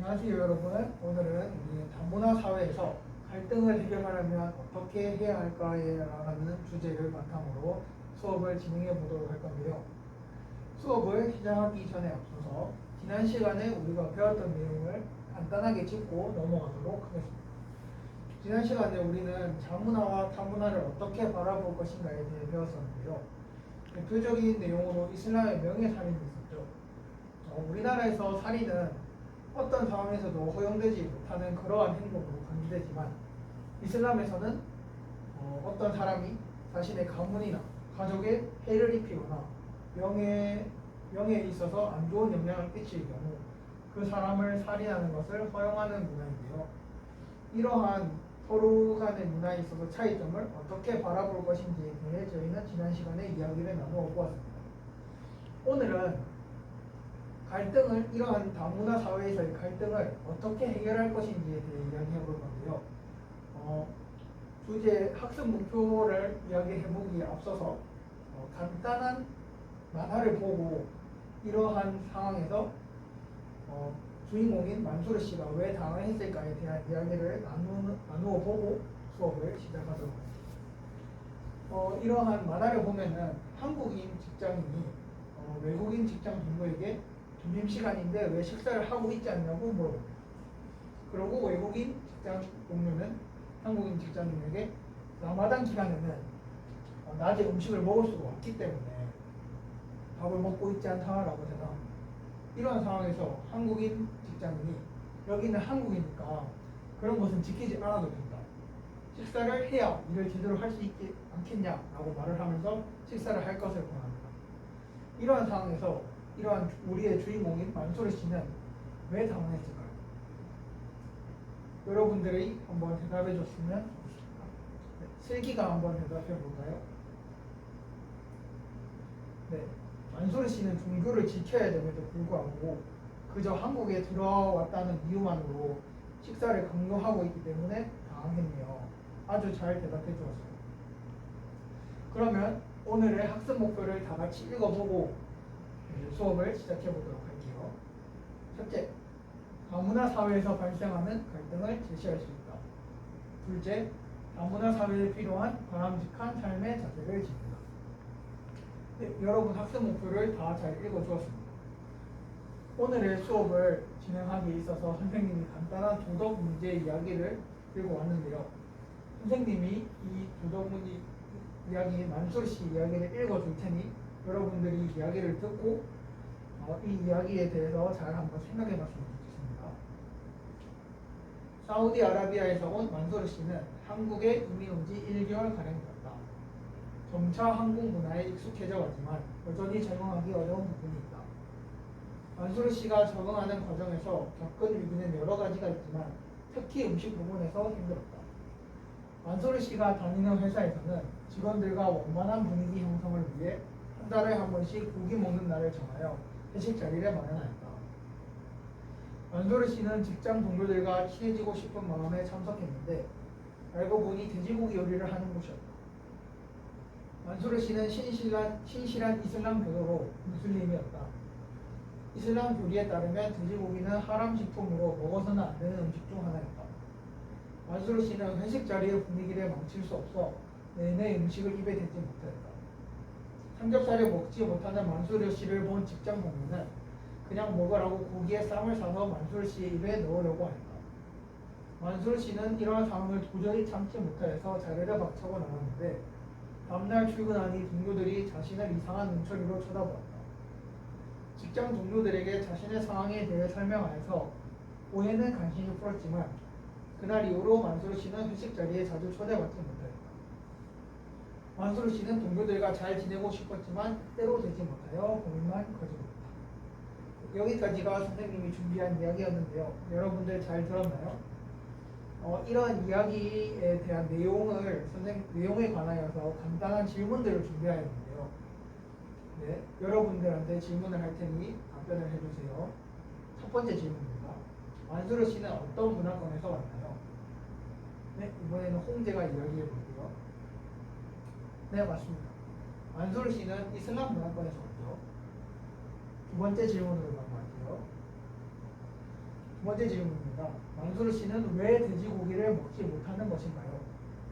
안녕하세요 여러분. 오늘은 우리 다문화 사회에서 갈등을 해결하려면 어떻게 해야 할까에 라는 주제를 바탕으로 수업을 진행해 보도록 할 건데요. 수업을 시작하기 전에 앞서서 지난 시간에 우리가 배웠던 내용을 간단하게 짚고 넘어가도록 하겠습니다. 지난 시간에 우리는 자문화와 타문화를 어떻게 바라볼 것인가에 대해 배웠었는데요. 대표적인 내용으로 이슬람의 명예살인이 있었죠. 우리나라에서 살인은 어떤 상황에서도 허용되지 못하는 그러한 행동으로 간주되지만 이슬람에서는 어떤 사람이 자신의 가문이나 가족에 해를 입히거나 명예에 있어서 안 좋은 영향을 끼칠 경우 그 사람을 살인하는 것을 허용하는 문화인데요. 이러한 서로 간의 문화에 있어서 차이점을 어떻게 바라볼 것인지에 대해 저희는 지난 시간에 이야기를 나누어 보았습니다. 오늘은 이러한 다문화 사회에서의 갈등을 어떻게 해결할 것인지에 대해 이야기해 볼 건데요. 주제 학습 목표를 이야기해 보기에 앞서서 간단한 만화를 보고 이러한 상황에서 주인공인 만수르 씨가 왜 당황했을까에 대한 이야기를 나누어 보고 수업을 시작하도록 하겠습니다. 이러한 만화를 보면은 한국인 직장인이 외국인 직장 동료에게 점심시간인데 왜 식사를 하고 있지 않냐고 물어봅니다. 그리고 외국인 직장 동료는 한국인 직장인에게 라마단 기간에는 낮에 음식을 먹을 수가 없기 때문에 밥을 먹고 있지 않다라고 대답합니다. 이러한 상황에서 한국인 직장인이 여기는 한국이니까 그런 것은 지키지 않아도 된다. 식사를 해야 일을 제대로 할 수 있지 않겠냐라고 말을 하면서 식사를 할 것을 권합니다. 이러한 상황에서 이러한 우리의 주인공인 만수르 씨는 왜 당황했을까요? 여러분들이 한번 대답해 줬으면 좋겠습니다. 네, 슬기가 한번 대답해 볼까요? 네, 만수르 씨는 종교를 지켜야 됨에도 불구하고 그저 한국에 들어왔다는 이유만으로 식사를 강요하고 있기 때문에 당황했네요. 아주 잘 대답해 주었어요. 그러면 오늘의 학습 목표를 다 같이 읽어보고 수업을 시작해 보도록 할게요. 첫째, 다문화 사회에서 발생하는 갈등을 제시할 수 있다. 둘째, 다문화 사회에 필요한 바람직한 삶의 자세를 짚는다. 네, 여러분 학습 목표를 다 잘 읽어주었습니다. 오늘의 수업을 진행하기에 있어서 선생님이 간단한 도덕 문제 이야기를 들고 왔는데요. 선생님이 이 도덕 문제 이야기 만수르 씨 이야기를 읽어줄 테니 여러분들이 이야기를 듣고 이 이야기에 대해서 잘 한번 생각해 봤으면 좋겠습니다. 사우디아라비아에서 온 만수르 씨는 한국에 이민 온 지 1개월가량 되었다. 점차 한국 문화에 익숙해져 가지만 여전히 적응하기 어려운 부분이 있다. 만수르 씨가 적응하는 과정에서 겪은 위기는 여러 가지가 있지만 특히 음식 부분에서 힘들었다. 만수르 씨가 다니는 회사에서는 직원들과 원만한 분위기 형성을 위해 한 달에 한 번씩 고기 먹는 날을 정하여 회식 자리를 마련하였다. 만수르 씨는 직장 동료들과 친해지고 싶은 마음에 참석했는데 알고 보니 돼지고기 요리를 하는 곳이었다. 만수르 씨는 신실한 이슬람 교도로 무슬림이었다. 이슬람 교리에 따르면 돼지고기는 하람 식품으로 먹어서는 안 되는 음식 중 하나였다. 만수르 씨는 회식 자리의 분위기를 망칠 수 없어 내내 음식을 입에 대지 못했다. 삼겹살을 먹지 못하는 만수르 씨를 본 직장 동료는 그냥 먹으라고 고기에 쌈을 싸서 만수르 씨의 입에 넣으려고 했다. 만수르 씨는 이러한 상황을 도저히 참지 못하여서 자리를 박차고 나갔는데 다음날 출근하니 동료들이 자신을 이상한 눈초리로 쳐다보았다. 직장 동료들에게 자신의 상황에 대해 설명하여서 오해는 간신히 풀었지만 그날 이후로 만수르 씨는 회식 자리에 자주 초대받지 못하였다. 만수르 씨는 동료들과 잘 지내고 싶었지만 때로 되지 못하여 고민만 거듭했다. 여기까지가 선생님이 준비한 이야기였는데요. 여러분들 잘 들었나요? 이런 이야기에 대한 내용에 관하여서 간단한 질문들을 준비하였는데요. 네, 여러분들한테 질문을 할 테니 답변을 해주세요. 첫 번째 질문입니다. 만수르 씨는 어떤 문화권에서 왔나요? 네, 이번에는 홍제가 이야기해 볼게요. 네, 맞습니다. 만수르 씨는 이슬람 문화권에서 왔죠. 두 번째 질문으로 넘어갈게요. 두 번째 질문입니다. 만수르 씨는 왜 돼지고기를 먹지 못하는 것인가요?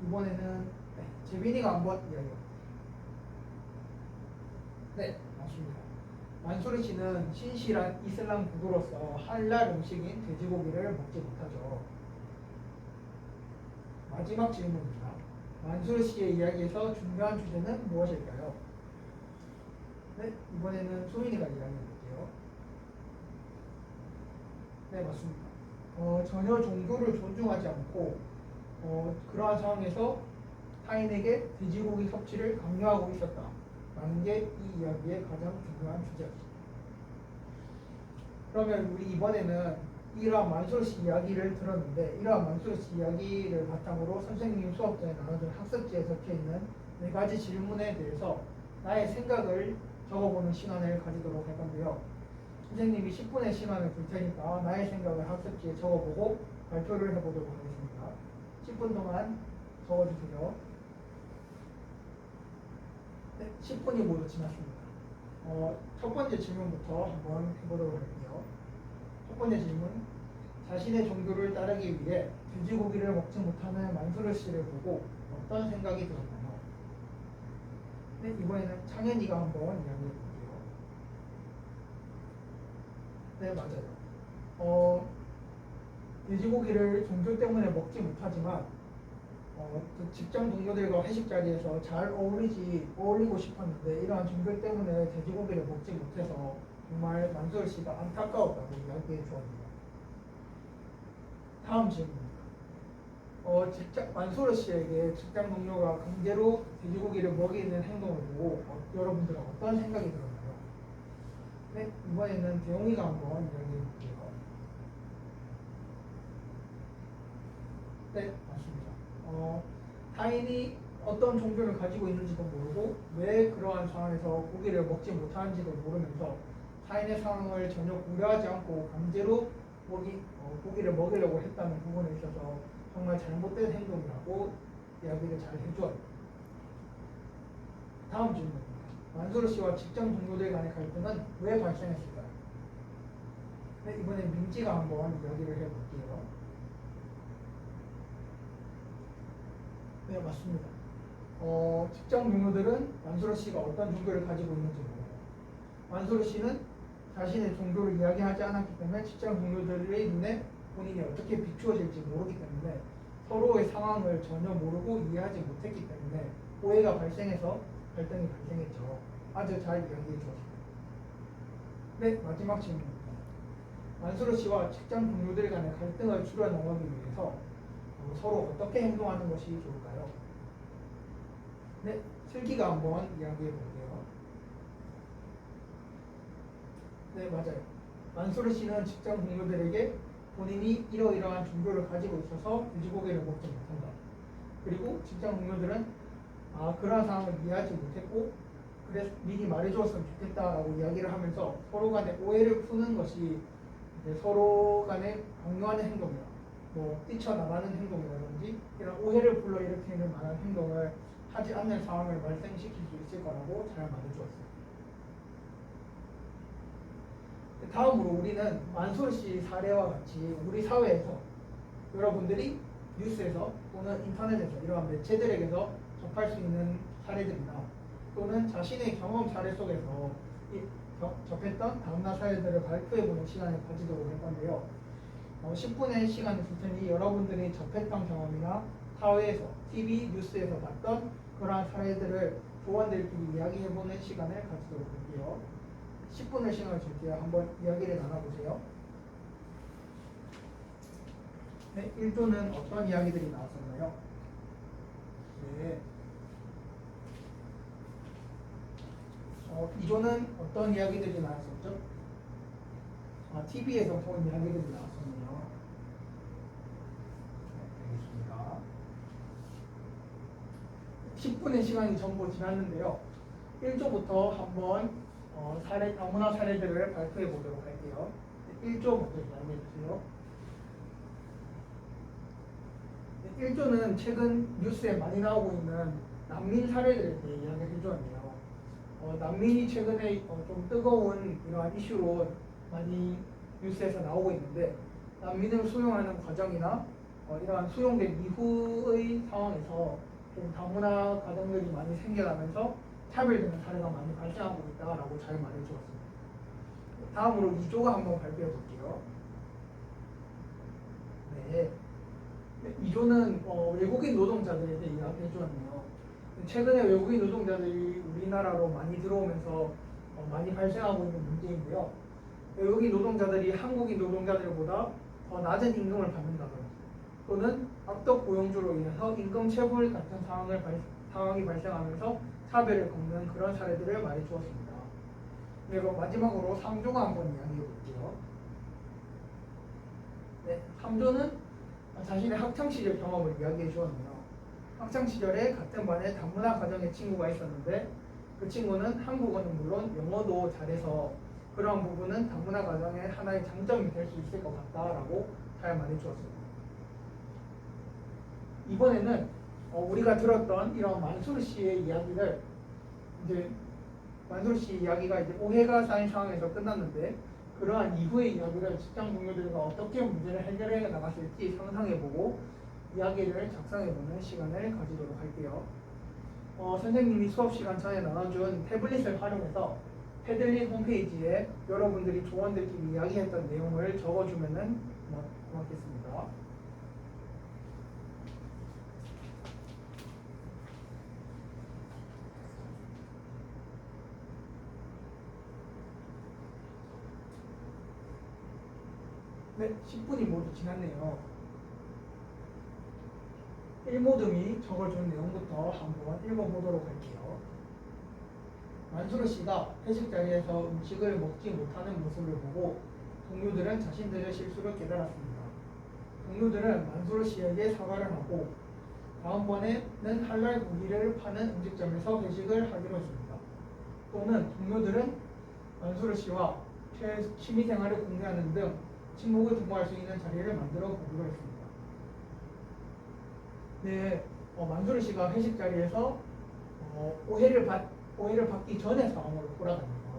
이번에는 재빈이가 한번 이야기해요. 네, 맞습니다. 만수르 씨는 신실한 이슬람 구도로서 할랄 음식인 돼지고기를 먹지 못하죠. 마지막 질문입니다. 만수르 씨의 이야기에서 중요한 주제는 무엇일까요? 네, 이번에는 소민이가 이야기해 볼게요. 네, 맞습니다. 전혀 종교를 존중하지 않고 그러한 상황에서 타인에게 돼지고기 섭취를 강요하고 있었다라는 게 이 이야기의 가장 중요한 주제였습니다. 그러면 우리 이번에는 이러한 만수르 씨 이야기를 들었는데 이러한 만수르 씨 이야기를 바탕으로 선생님 수업 전에 나눠준 학습지에 적혀있는 4가지 질문에 대해서 나의 생각을 적어보는 시간을 가지도록 할 건데요. 선생님이 10분의 시간을 줄 테니까 나의 생각을 학습지에 적어보고 발표를 해보도록 하겠습니다. 10분 동안 적어주세요. 네, 10분이 모두 지났습니다. 첫 번째 질문부터 한번 해보도록 할게요. 첫 번째 질문. 자신의 종교를 따르기 위해 돼지고기를 먹지 못하는 만수르 씨를 보고 어떤 생각이 들었나요? 네, 이번에는 창현이가 한번 이야기해 볼게요. 네, 맞아요. 돼지고기를 종교 때문에 먹지 못하지만 그 직장 동료들과 회식 자리에서 잘 어울리고 싶었는데 이러한 종교 때문에 돼지고기를 먹지 못해서 정말 만수르 씨가 안타까웠다고 이야기해 주었습니다. 다음 질문입니다. 만수르 씨에게 직장 동료가 강제로 돼지고기를 먹이는 행동을 보고 여러분들은 어떤 생각이 들었나요? 네, 이번에는 대용이가 한번 이야기해 볼게요. 네, 맞습니다. 타인이 어떤 종교를 가지고 있는지도 모르고 왜 그러한 상황에서 고기를 먹지 못하는지도 모르면서 타인의 상황을 전혀 고려하지 않고 강제로 고기를 먹이려고 했다는 부분에 있어서 정말 잘못된 행동이라고 이야기를 잘 해줘요. 다음 질문입니다. 만수르 씨와 직장 동료들 간의 갈등은 왜 발생했을까요? 네, 이번에 민지가 한번 이야기를 해볼게요. 네, 맞습니다. 직장 동료들은 만수르 씨가 어떤 종교를 가지고 있는지 몰라요. 만수르 씨는 자신의 종교를 이야기하지 않았기 때문에 직장 동료들의 눈에 본인이 어떻게 비추어질지 모르기 때문에 서로의 상황을 전혀 모르고 이해하지 못했기 때문에 오해가 발생해서 갈등이 발생했죠. 아주 잘 이야기해 주었습니다. 네, 마지막 질문입니다. 만수르 씨와 직장 동료들 간의 갈등을 줄여나가기 위해서 서로 어떻게 행동하는 것이 좋을까요? 네, 슬기가 한번 이야기해 볼게요. 네, 맞아요. 만수르 씨는 직장 동료들에게 본인이 이러이러한 종교를 가지고 있어서 돼지고기를 먹지 못한다. 그리고 직장 동료들은 그러한 상황을 이해하지 못했고 그래서 미리 말해주었으면 좋겠다라고 이야기를 하면서 서로 간의 오해를 푸는 것이 서로 간에 강요하는 행동이다. 뛰쳐나가는 행동이라든지 이런 오해를 불러일으키는 만한 행동을 하지 않는 상황을 발생시킬 수 있을 거라고 잘 말해주었습니다. 다음으로 우리는 만수르 씨 사례와 같이 우리 사회에서 여러분들이 뉴스에서 또는 인터넷에서 이러한 매체들에게서 접할 수 있는 사례들이나 또는 자신의 경험 사례 속에서 접했던 다문화 사례들을 발표해보는 시간을 가지도록 할 건데요. 10분의 시간을 줄 테니 여러분들이 접했던 경험이나 사회에서, TV, 뉴스에서 봤던 그러한 사례들을 조원들끼리 이야기해보는 시간을 가지도록 할게요. 10분의 시간을 줄게요. 한번 이야기를 나눠보세요. 네, 1조는 어떤 이야기들이 나왔었나요? 네. 2조는 어떤 이야기들이 나왔었죠? TV에서 본 이야기들이 나왔었네요. 네, 알겠습니다. 10분의 시간이 전부 지났는데요. 1조부터 한번 다문화 사례들을 발표해 보도록 할게요. 1조 먼저 이야기해 주세요. 1조는 최근 뉴스에 많이 나오고 있는 난민 사례들에 대해 이야기해 주었네요. 난민이 최근에 좀 뜨거운 이러한 이슈로 많이 뉴스에서 나오고 있는데 난민을 수용하는 과정이나 이러한 수용된 이후의 상황에서 좀 다문화 가정들이 많이 생겨나면서 차별되는 사례가 많이 발생하고 있다라고 잘 말해주었습니다. 다음으로 2조가 한번 발표해 볼게요. 네. 2조는 외국인 노동자들에 대해 이야기해 주었네요. 최근에 외국인 노동자들이 우리나라로 많이 들어오면서 많이 발생하고 있는 문제인데요. 외국인 노동자들이 한국인 노동자들보다 더 낮은 임금을 받는다거나 또는 악덕 고용주로 인해서 임금 체불 같은 상황이 발생하면서 차별을 겪는 그런 사례들을 말해 주었습니다. 그리고 마지막으로 3조가 한번 이야기해 볼게요. 네, 3조는 자신의 학창시절 경험을 이야기해 주었네요. 학창시절에 같은 반에 다문화 가정의 친구가 있었는데 그 친구는 한국어는 물론 영어도 잘해서 그러한 부분은 다문화 가정의 하나의 장점이 될 수 있을 것 같다라고 잘 말해 주었습니다. 이번에는 우리가 들었던 이런 만수르 씨의 이야기를 이제 만수르 씨 이야기가 이제 오해가 쌓인 상황에서 끝났는데 그러한 이후의 이야기를 직장 동료들과 어떻게 문제를 해결해 나갔을지 상상해보고 이야기를 작성해보는 시간을 가지도록 할게요. 선생님이 수업 시간 전에 나눠준 태블릿을 활용해서 패들릿 홈페이지에 여러분들이 조원들끼리 이야기했던 내용을 적어주면 고맙겠습니다. 네, 10분이 모두 지났네요. 1모듬이 적어준 내용부터 한번 읽어보도록 할게요. 만수르 씨가 회식 자리에서 음식을 먹지 못하는 모습을 보고 동료들은 자신들의 실수를 깨달았습니다. 동료들은 만수르 씨에게 사과를 하고 다음번에는 할랄 고기를 파는 음식점에서 회식을 하기로 했습니다. 또는 동료들은 만수르 씨와 취미생활을 공유하는 등 친목을 도모할 수 있는 자리를 만들어 보기로 했습니다. 네, 만수르 씨가 회식 자리에서 오해를 받기 전에 상황으로 돌아갑니다.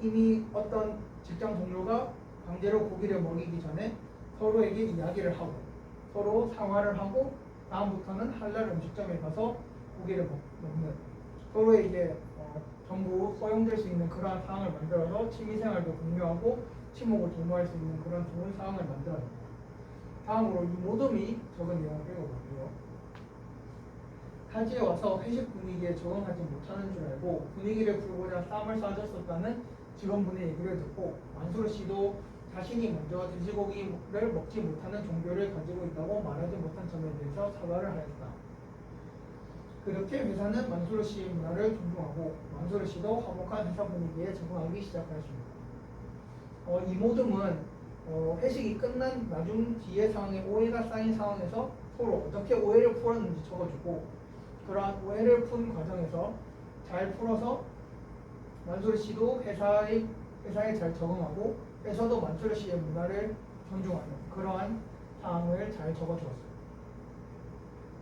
이미 어떤 직장 동료가 강제로 고기를 먹이기 전에 서로에게 이야기를 하고 서로 사과를 하고 다음부터는 할랄 음식점에 가서 고기를 먹는 서로에게 전부 허용될 수 있는 그러한 상황을 만들어서 취미생활도 공유하고 친목을 도모할 수 있는 그런 좋은 상황을 만들어냅니다. 다음으로 이 모둠이 적은 내용을 읽어볼게요. 타지에 와서 회식 분위기에 적응하지 못하는 줄 알고 분위기를 풀고자 쌈을 싸줬었다는 직원분의 얘기를 듣고 만수르 씨도 자신이 먼저 돼지고기를 먹지 못하는 종교를 가지고 있다고 말하지 못한 점에 대해서 사과를 하였다. 그렇게 회사는 만수르 씨의 문화를 존중하고 만수르 씨도 화목한 회사 분위기에 적응하기 시작하였습니다. 이 모둠은 회식이 끝난 나중 뒤의 상황에 오해가 쌓인 상황에서 서로 어떻게 오해를 풀었는지 적어주고 그러한 오해를 푼 과정에서 잘 풀어서 만수르 씨도 회사에 잘 적응하고 회사도 만수르 씨의 문화를 존중하는 그러한 상황을 잘 적어주었습니다.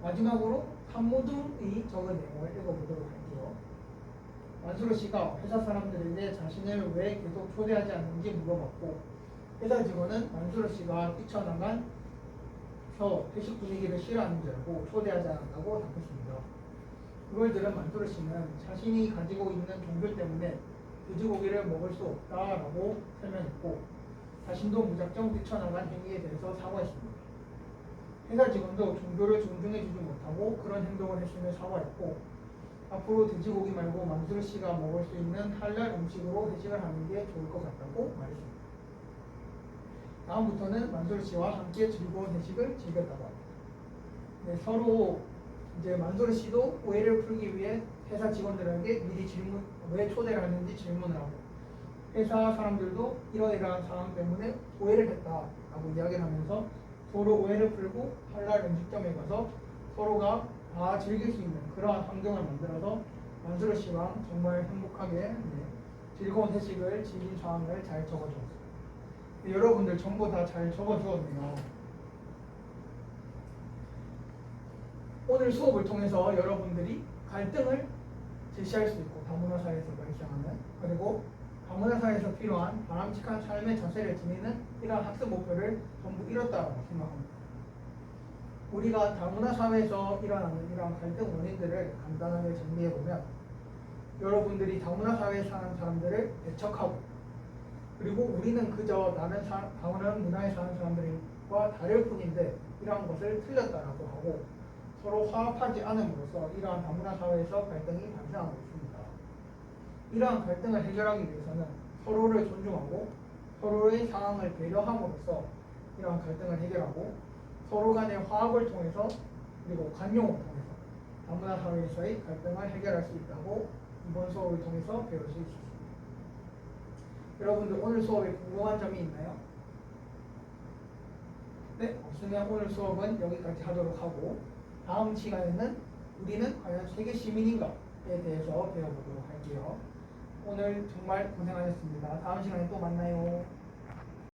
마지막으로 3모둠이 적은 내용을 읽어보도록 할게요. 만수르 씨가 회사 사람들에게 자신을 왜 계속 초대하지 않는지 물어봤고 회사 직원은 만수르 씨가 뛰쳐나간 회식 분위기를 싫어하는 줄 알고 초대하지 않았다고 답했습니다. 그걸 들은 만수르 씨는 자신이 가지고 있는 종교 때문에 돼지고기를 먹을 수 없다라고 설명했고 자신도 무작정 뛰쳐나간 행위에 대해서 사과했습니다. 회사 직원도 종교를 존중해주지 못하고 그런 행동을 했음에 사과했고 앞으로 돼지고기 말고 만수르 씨가 먹을 수 있는 할랄 음식으로 회식을 하는 게 좋을 것 같다고 말했습니다. 다음부터는 만수르 씨와 함께 즐거운 회식을 즐겼다고 합니다. 네, 서로 이제 만수르 씨도 오해를 풀기 위해 회사 직원들에게 미리 왜 초대를 하는지 질문을 하고 회사 사람들도 이러이러한 상황 때문에 오해를 했다라고 이야기를 하면서 서로 오해를 풀고 할랄 음식점에 가서 서로가 다 즐길 수 있는 그러한 환경을 만들어서 만수르 씨와 정말 행복하게 즐거운 회식을 즐긴 상황을 잘 적어주었습니다. 여러분들 전부 다 잘 적어주었네요. 오늘 수업을 통해서 여러분들이 갈등을 제시할 수 있고 다문화 사회에서 발생하는 그리고 다문화 사회에서 필요한 바람직한 삶의 자세를 지니는 이러한 학습 목표를 전부 이뤘다고 생각합니다. 우리가 다문화 사회에서 일어나는 이러한 갈등 원인들을 간단하게 정리해보면 여러분들이 다문화 사회에 사는 사람들을 배척하고 그리고 우리는 그저 다문화 문화에 사는 사람들과 다를 뿐인데 이러한 것을 틀렸다라고 하고 서로 화합하지 않음으로써 이러한 다문화 사회에서 갈등이 발생하고 있습니다. 이러한 갈등을 해결하기 위해서는 서로를 존중하고 서로의 상황을 배려함으로써 이러한 갈등을 해결하고 서로 간의 화합을 통해서 그리고 관용을 통해서 다문화 사회에서의 갈등을 해결할 수 있다고 이번 수업을 통해서 배울 수 있습니다. 여러분들 오늘 수업에 궁금한 점이 있나요? 네, 없으면 오늘 수업은 여기까지 하도록 하고 다음 시간에는 우리는 과연 세계 시민인가에 대해서 배워보도록 할게요. 오늘 정말 고생하셨습니다. 다음 시간에 또 만나요.